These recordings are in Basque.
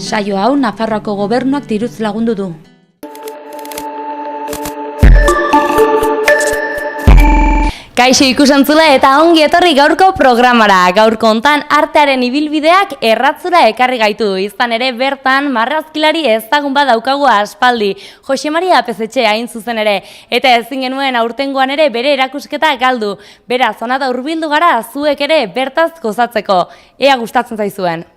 Saio hau Nafarroako gobernuak diruz lagundu du. Kaixo ikusentzule eta ongi etorri gaurko programara. Gaurko hontan artearen ibilbideak erratzura ekarri gaitu. Izan ere bertan marrazkilari ezagun bat daukagu aspaldi. Jose Maria Pezetxe hain zuzen ere. Eta ezin genuen aurtengoan ere bere erakusketa galdu. Beraz, hona da hurbildu gara zuek ere bertaz gozatzeko. Ea gustatzen zaizuen.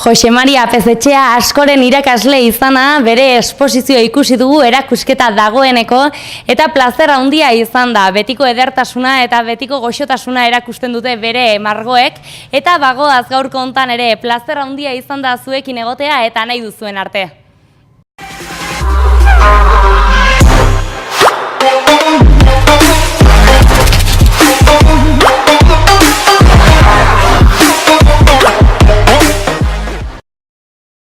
Jose Maria Pezetxea askoren irakasle izana, bere esposizioa ikusi dugu erakusketa dagoeneko, eta plazer handia izan da, betiko edertasuna eta betiko goxotasuna erakusten dute bere margoek, eta bagoaz gaurko hontan ere plazer handia izan da zuekin egotea eta nahi duzuen arte.